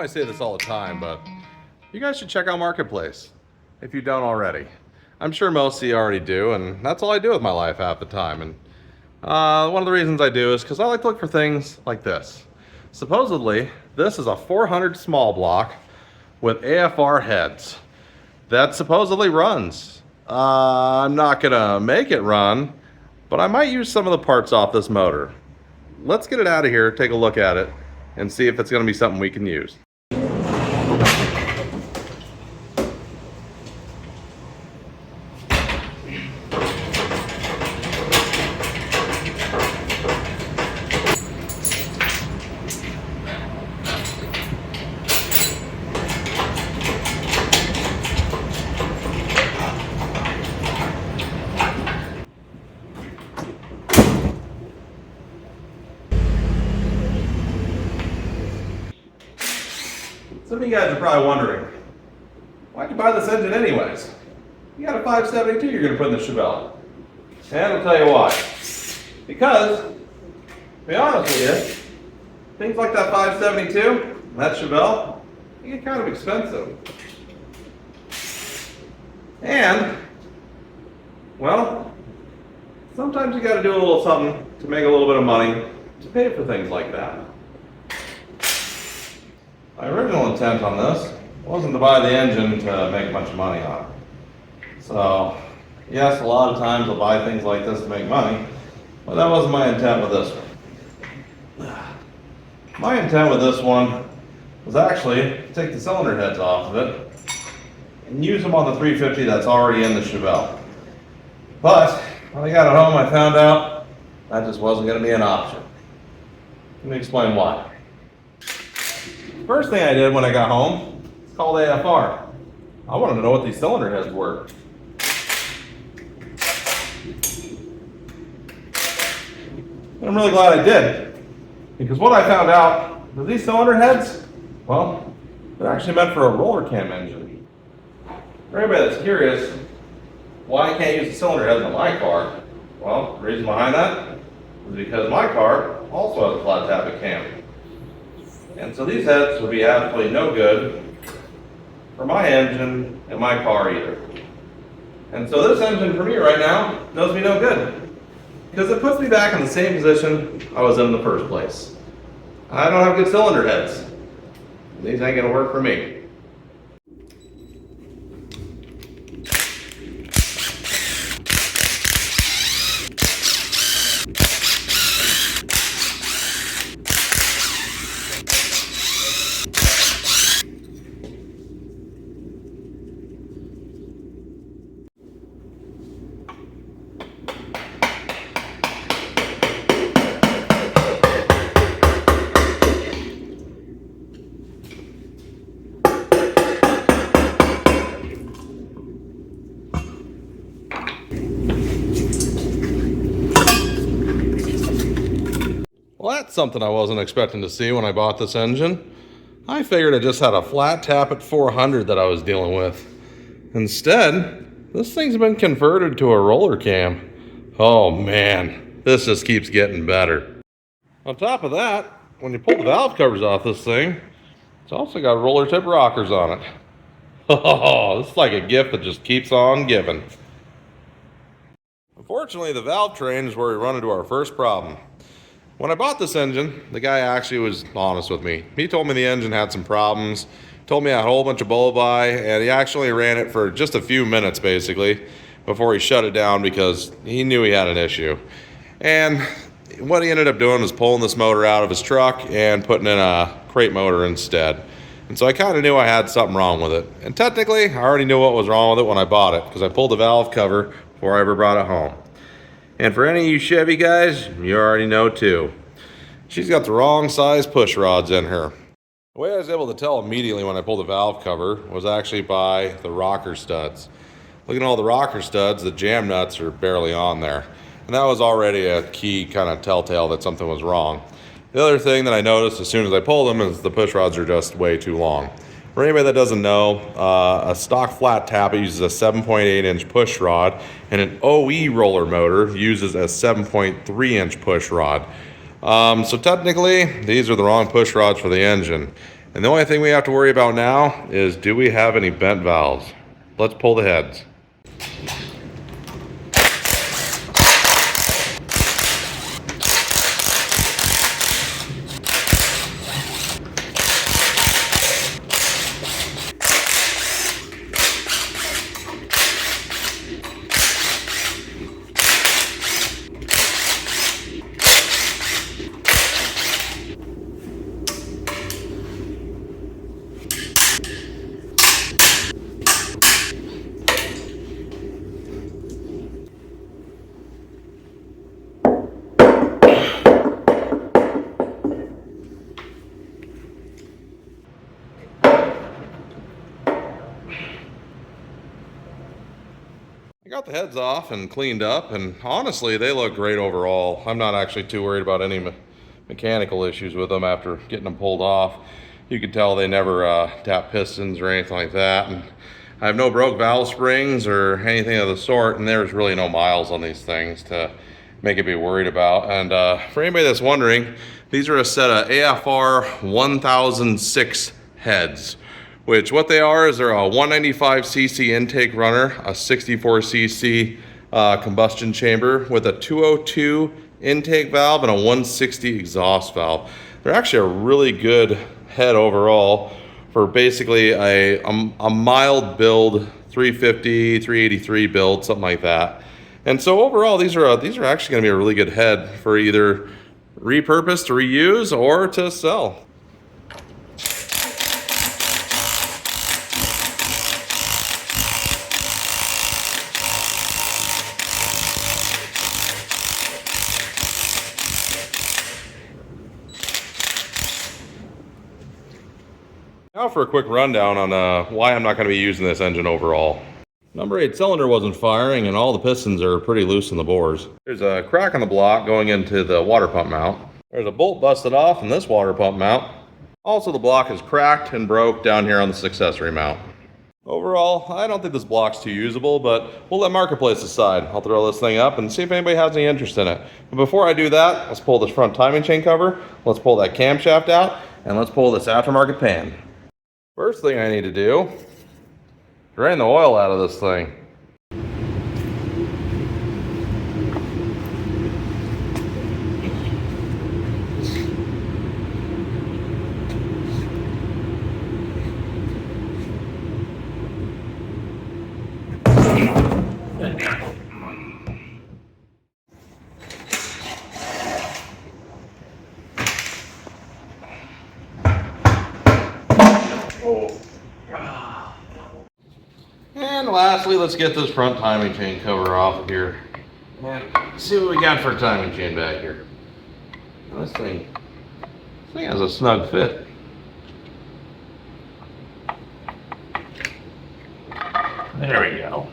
say this all the time, but you guys should check out Marketplace if you don't already. I'm sure most of you already do, and that's all I do with my life half the time. And one of the reasons I do is because I like to look for things like this. Supposedly, this is a 400 small block with AFR heads that supposedly runs. I'm not gonna make it run, but I might use some of the parts off this motor. Let's get it out of here, take a look at it, and see if it's gonna be something we can use. Some of you guys are probably wondering, why'd you buy this engine anyways? You got a 572 you're going to put in the Chevelle. And I'll tell you why. Because, to be honest with you, things like that 572, that Chevelle, they get kind of expensive. And, well, sometimes you got to do a little something to make a little bit of money to pay for things like that. My original intent on this wasn't to buy the engine to make a bunch of money on it. So, yes, a lot of times I'll buy things like this to make money, but that wasn't my intent with this one. My intent with this one was actually to take the cylinder heads off of it and use them on the 350 that's already in the Chevelle. But when I got it home, I found out that just wasn't going to be an option. Let me explain why. First thing I did when I got home, it's called AFR. I wanted to know what these cylinder heads were. And I'm really glad I did, because what I found out was these cylinder heads, well, they're actually meant for a roller cam engine. For anybody that's curious why I can't use the cylinder heads on my car, well, the reason behind that is because my car also has a flat tappet cam. And so these heads would be absolutely no good for my engine and my car either. And so this engine for me right now does me no good, because it puts me back in the same position I was in the first place. I don't have good cylinder heads. These ain't gonna work for me. Well, that's something I wasn't expecting to see when I bought this engine. I figured it just had a flat tappet 400 that I was dealing with. Instead, this thing's been converted to a roller cam. Oh man, this just keeps getting better. On top of that, when you pull the valve covers off this thing, it's also got roller tip rockers on it. Oh, this is like a gift that just keeps on giving. Unfortunately, the valve train is where we run into our first problem. When I bought this engine, the guy actually was honest with me. He told me the engine had some problems, told me I had a whole bunch of bulbi, and he actually ran it for just a few minutes basically before he shut it down because he knew he had an issue. And what he ended up doing was pulling this motor out of his truck and putting in a crate motor instead. And so I kind of knew I had something wrong with it. And technically, I already knew what was wrong with it when I bought it because I pulled the valve cover before I ever brought it home. And for any of you Chevy guys, you already know too. She's got the wrong size push rods in her. The way I was able to tell immediately when I pulled the valve cover was actually by the rocker studs. Looking at all the rocker studs, the jam nuts are barely on there. And that was already a key kind of telltale that something was wrong. The other thing that I noticed as soon as I pulled them is the push rods are just way too long. For anybody that doesn't know, a stock flat tappet uses a 7.8 inch push rod, and an OE roller motor uses a 7.3 inch push rod. So technically, these are the wrong push rods for the engine. And And the only thing we have to worry about now is, do we have any bent valves? Let's pull the heads. I got the heads off and cleaned up, and honestly, they look great overall. I'm not actually too worried about any mechanical issues with them after getting them pulled off. You can tell they never tap pistons or anything like that. And I have no broke valve springs or anything of the sort, and there's really no miles on these things to make it be worried about. And for anybody that's wondering, these are a set of AFR 1006 heads, which what they are is they're a 195cc intake runner, a 64cc combustion chamber with a 202 intake valve and a 160 exhaust valve. They're actually a really good head overall for basically a mild build, 350, 383 build, something like that. And so overall, these are actually going to be a really good head for either repurpose to reuse or to sell. Now for a quick rundown on why I'm not going to be using this engine overall. Number 8 cylinder wasn't firing, and all the pistons are pretty loose in the bores. There's a crack in the block going into the water pump mount. There's a bolt busted off in this water pump mount. Also, the block is cracked and broke down here on this accessory mount. Overall, I don't think this block's too usable, but we'll let Marketplace decide. I'll throw this thing up and see if anybody has any interest in it. But before I do that, let's pull this front timing chain cover, let's pull that camshaft out, and let's pull this aftermarket pan. First thing I need to do, drain the oil out of this thing. And lastly, let's get this front timing chain cover off of here and see what we got for a timing chain back here. Now this thing has a snug fit. There we go.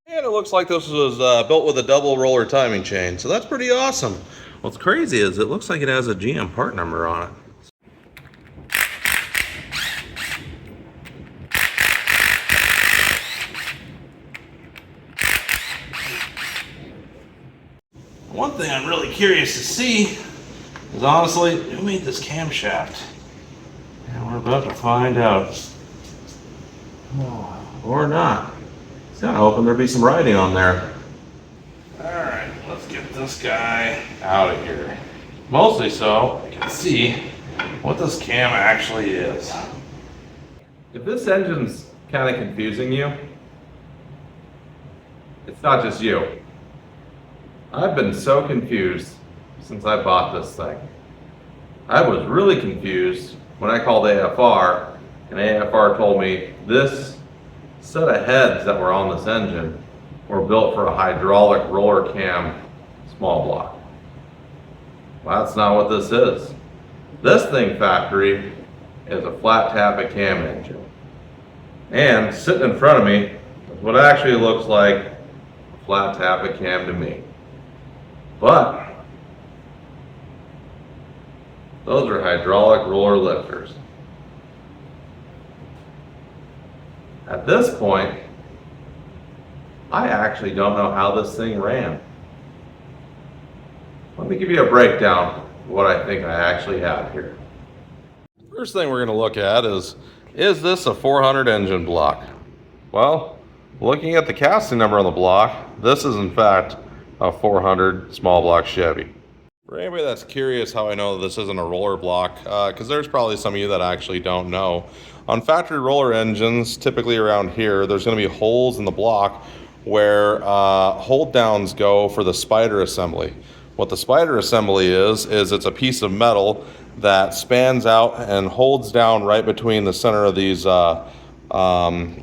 And it looks like this was built with a double roller timing chain, so that's pretty awesome. What's crazy is it looks like it has a GM part number on it. One thing I'm really curious to see is honestly, who made this camshaft? And we're about to find out. Oh, or not. It's kind of hoping there'd be some writing on there. Alright, let's get this guy out of here. Mostly so I can see what this cam actually is. If this engine's kind of confusing you, it's not just you. I've been so confused since I bought this thing. I was really confused when I called AFR, and AFR told me this set of heads that were on this engine were built for a hydraulic roller cam small block. Well, that's not what this is. This thing factory is a flat tappet cam engine. And sitting in front of me is what actually looks like a flat tappet cam to me. But those are hydraulic roller lifters. At this point, I actually don't know how this thing ran. Let me give you a breakdown of what I think I actually have here. First thing we're going to look at is this a 400 engine block? Well, looking at the casting number on the block, this is in fact a 400 small block Chevy. For anybody that's curious how I know this isn't a roller block, because there's probably some of you that actually don't know. On factory roller engines, typically around here, there's going to be holes in the block where hold downs go for the spider assembly. What the spider assembly is it's a piece of metal that spans out and holds down right between the center of these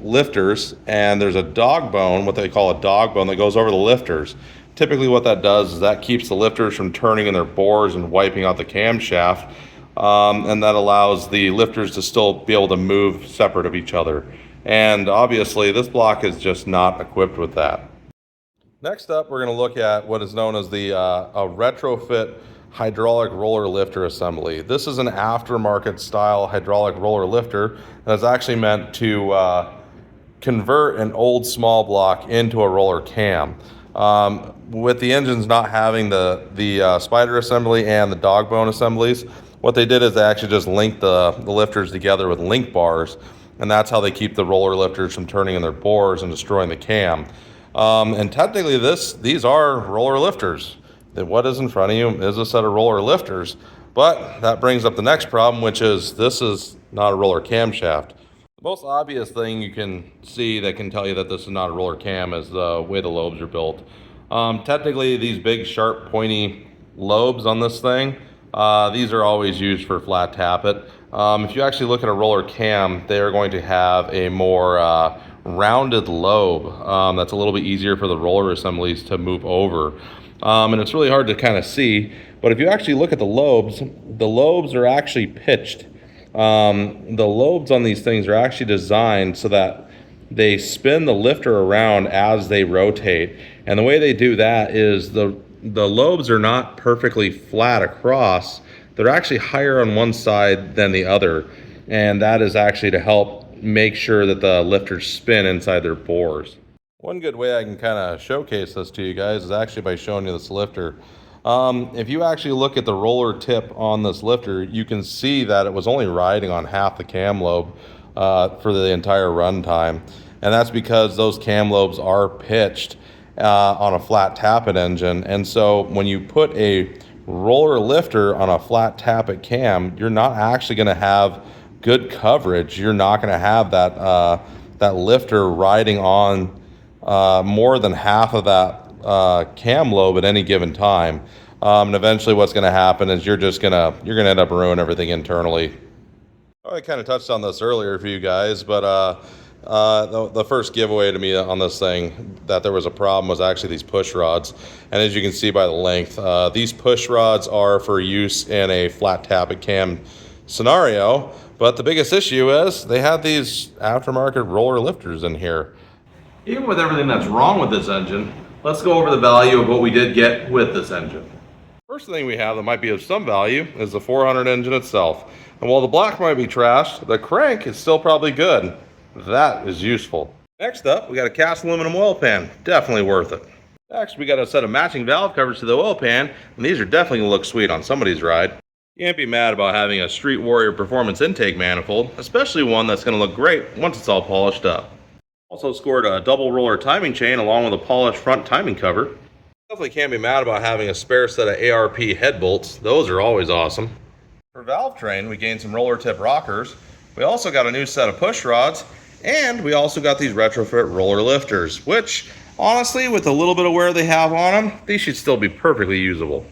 lifters, and there's a dog bone, what they call a dog bone, that goes over the lifters. Typically what that does is that keeps the lifters from turning in their bores and wiping out the camshaft, and that allows the lifters to still be able to move separate of each other. And obviously this block is just not equipped with that. Next up, we're going to look at what is known as the a retrofit hydraulic roller lifter assembly. This is an aftermarket style hydraulic roller lifter that's actually meant to convert an old small block into a roller cam. With the engines not having the spider assembly and the dog bone assemblies, what they did is they actually just linked the lifters together with link bars, and that's how they keep the roller lifters from turning in their bores and destroying the cam. And technically these are roller lifters. What is in front of you is a set of roller lifters, but that brings up the next problem, which is this is not a roller camshaft. The most obvious thing you can see that can tell you that this is not a roller cam is the way the lobes are built. Technically, these big, sharp, pointy lobes on this thing, these are always used for flat tappet. If you actually look at a roller cam, they are going to have a more rounded lobe that's a little bit easier for the roller assemblies to move over. And it's really hard to kind of see, but if you actually look at the lobes are actually pitched. The lobes on these things are actually designed so that they spin the lifter around as they rotate. And the way they do that is the lobes are not perfectly flat across. They're actually higher on one side than the other. And that is actually to help make sure that the lifters spin inside their bores. One good way I can kind of showcase this to you guys is actually by showing you this lifter. If you actually look at the roller tip on this lifter, you can see that it was only riding on half the cam lobe for the entire run time. And that's because those cam lobes are pitched on a flat tappet engine. And so when you put a roller lifter on a flat tappet cam, you're not actually going to have good coverage. You're not going to have that lifter riding on more than half of that cam lobe at any given time. And eventually what's going to happen is you're going to end up ruining everything internally. I kind of touched on this earlier for you guys, but the first giveaway to me on this thing that there was a problem was actually these push rods. And as you can see by the length, these push rods are for use in a flat tappet cam scenario. But the biggest issue is they had these aftermarket roller lifters in here. Even with everything that's wrong with this engine, let's go over the value of what we did get with this engine. First thing we have that might be of some value is the 400 engine itself. And while the block might be trashed, the crank is still probably good. That is useful. Next up, we got a cast aluminum oil pan. Definitely worth it. Next, we got a set of matching valve covers to the oil pan, and these are definitely going to look sweet on somebody's ride. You can't be mad about having a Street Warrior performance intake manifold, especially one that's going to look great once it's all polished up. Also scored a double roller timing chain along with a polished front timing cover. Definitely can't be mad about having a spare set of ARP head bolts. Those are always awesome. For valve train, we gained some roller tip rockers. We also got a new set of push rods, and we also got these retrofit roller lifters, which honestly, with a little bit of wear they have on them, these should still be perfectly usable.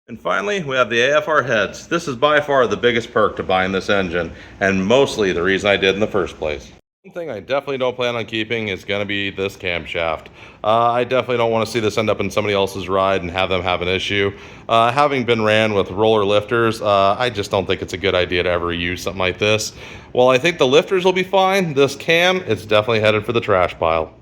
And finally, we have the AFR heads. This is by far the biggest perk to buying this engine, and mostly the reason I did in the first place. One thing I definitely don't plan on keeping is going to be this camshaft. I definitely don't want to see this end up in somebody else's ride and have them have an issue. Having been ran with roller lifters, I just don't think it's a good idea to ever use something like this. While I think the lifters will be fine, this cam, it's definitely headed for the trash pile.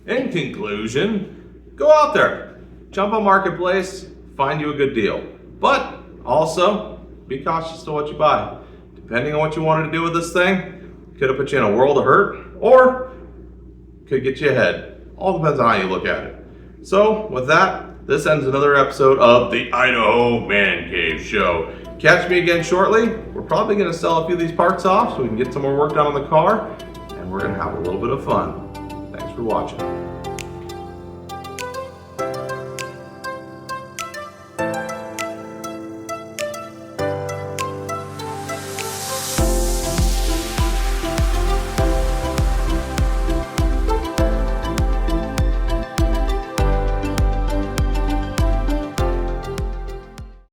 In conclusion, go out there, jump on Marketplace, find you a good deal. But also, be cautious to what you buy. Depending on what you wanted to do with this thing, could have put you in a world of hurt, or could get you ahead. All depends on how you look at it. So, with that, this ends another episode of the Idaho Man Cave Show. Catch me again shortly. We're probably going to sell a few of these parts off so we can get some more work done on the car, and we're going to have a little bit of fun. Thanks for watching.